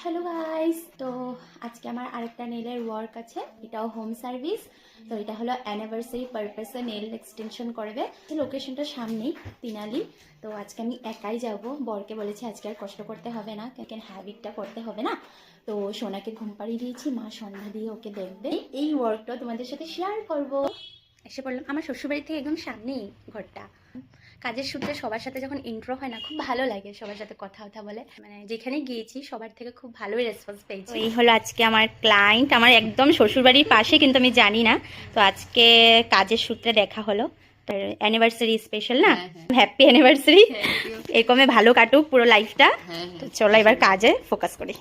Hello guys, তো আজকে আমার আরেকটা নেলের ওয়ার্ক আছে। এটাও হোম সার্ভিস। তো এটা হলো অ্যানিভার্সারি পারপাসে নেল এক্সটেনশন করবে। লোকেশনটা সামনেই তিনালি। তো আজকে আমি একাই যাব। বরকে বলেছি আজকে আর কষ্ট করতে হবে না, কেন হ্যাবিটটা করতে হবে না। তো সোনাকে ঘুম পাড়িয়ে দিয়েছি, মা সন্ধ্যা দিয়ে ওকে দেখবে। এই ওয়ার্কটা তোমাদের সাথে শেয়ার করব। এসে বললাম আমার শ্বশুরবাড়ি থেকে একদম সামনেই ঘরটা। কাজের সূত্রে সবার সাথে যখন ইন্ট্রো হয় না, খুব ভালো লাগে সবার সাথে কথা বলে। মানে যেখানে গিয়েছি সবার থেকে খুব ভালোই রেসপন্স পেয়েছি। এই হলো আজকে আমার ক্লায়েন্ট, আমার একদম শ্বশুরবাড়ির পাশে, কিন্তু আমি জানি না। তো আজকে কাজের সূত্রে দেখা হলো। অ্যানিভার্সারি স্পেশাল না, হ্যাপি অ্যানিভার্সারি। এরকমে ভালো কাটুক পুরো লাইফটা। তো চলো এবার কাজে ফোকাস করি।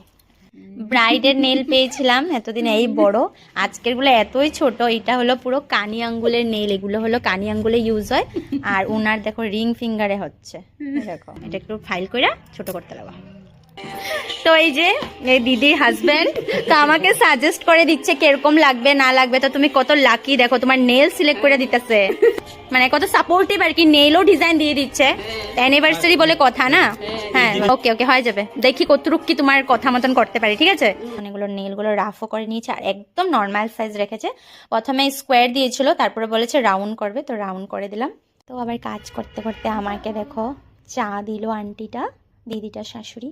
ব্রাইডের নেল পেয়েছিলাম এতদিন এই বড়, আজকের গুলো এতই ছোট। এটা হলো পুরো কানি আঙ্গুলের নেল, এগুলো হলো কানি আঙ্গুলে ইউজ হয়। আর ওনার দেখো রিং ফিঙ্গারে হচ্ছে, দেখো এটা একটু ফাইল করে ছোট করতে লাগো। তো এই যে এই দিদির হাজবেন্ড তো আমাকে সাজেস্ট করে দিচ্ছে কিরকম লাগবে না লাগবে। তো তুমি কত লাকি, দেখো তোমার নেল সিলেক্ট করে দিতেছে, মানে কত সাপোর্টিভ আর কি। নেলও ডিজাইন দিয়ে দিচ্ছে, অ্যানিভার্সারি বলে কথা না। হ্যাঁ ওকে ওকে হয়ে যাবে, দেখি কতটুক কি তোমার কথা মতন করতে পারি, ঠিক আছে। অনেকগুলো নেলগুলো রাফও করে নিয়েছে আর একদম নর্মাল সাইজ রেখেছে। প্রথমে স্কোয়ার দিয়েছিল, তারপরে বলেছে রাউন্ড করবে, তো রাউন্ড করে দিলাম। তো আবার কাজ করতে করতে আমাকে দেখো চা দিল আন্টিটা, দিদিটার শাশুড়ি।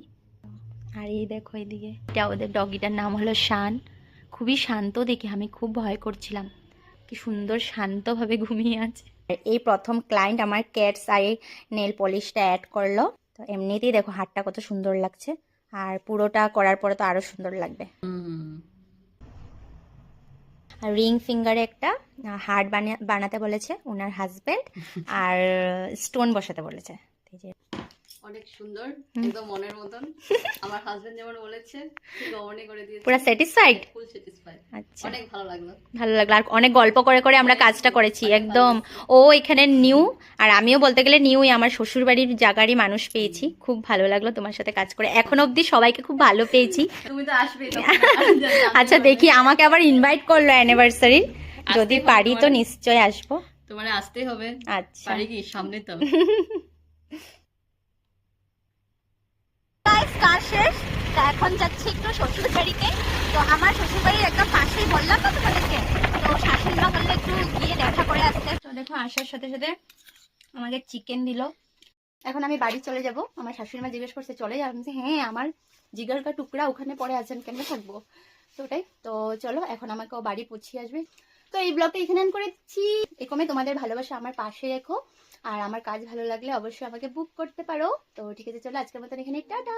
আর এই দেখো এদিকে এটা ওদের ডগিটার নাম হলো শান। খুবই শান্ত দেখে আমি খুব ভয় করছিলাম, কি সুন্দর শান্তভাবে ঘুমিয়ে আছে। এই প্রথম ক্লায়েন্ট আমার ক্যাটস আই নেল পলিশটা অ্যাড করলো। তো এমনিতেই দেখো হাতটা কত সুন্দর লাগছে, আর পুরোটা করার পরে তো আরো সুন্দর লাগবে। আর রিং ফিঙ্গারে একটা হার্ট বানাতে বলেছে ওনার হাজবেন্ড, আর স্টোন বসাতে বলেছে। অনেক সুন্দর, একদম মনের মতন। আমার হাজবেন্ড যেমন বলেছে ঠিক অমনি করে দিয়েছে। পুরো স্যাটিসফাইড? ফুল স্যাটিসফাইড। আচ্ছা, অনেক ভালো লাগলো। ভালো লাগলো। আর অনেক গল্প করে করে আমরা কাজটা করেছি একদম। ও এখানে নিউ, আর আমিও বলতে গেলে নিউই। আমার শ্বশুর বাড়ির জায়গারই মানুষ পেয়েছি, খুব ভালো লাগলো তোমার সাথে কাজ করে। এখন অবধি সবাইকে খুব ভালো পেয়েছি। তুমি তো আসবে। আচ্ছা দেখি, আমাকে আবার ইনভাইট করলো অ্যানিভার্সারি, যদি পারি তো নিশ্চয়ই আসবো। তোমার আসতেই হবে। আচ্ছা পারি কি, সামনে তো। কাজ শেষ, তা এখন যাচ্ছি একটু শ্বশুর বাড়িতে। তো আমার শ্বশুর বাড়ির একদম পাশেই, বললাম তো তোমাদেরকে। তো শাশুড়ি মা বললে একটু গিয়ে দেখা করে আসতে। তো দেখো আসার সাথে সাথে আমাকে চিকেন দিল। এখন আমি বাড়ি চলে যাব। আমার শাশুড়ি মা জিজ্ঞেস করছে চলে যাবো, হ্যাঁ আমার জিগার কা টুকরা ওখানে পড়ে আছেন, কেমনে থাকবো। তো ওটাই তো, চলো এখন আমাকে ও বাড়ি পৌঁছিয়ে আসবে। তো এই ব্লগটা এখানে করেছি। এরকমই তোমাদের ভালোবাসা আমার পাশে রেখো, আর আমার কাজ ভালো লাগলে অবশ্যই আমাকে বুক করতে পারো। তো ঠিক আছে, চলো আজকের মতন এখানে টাটা।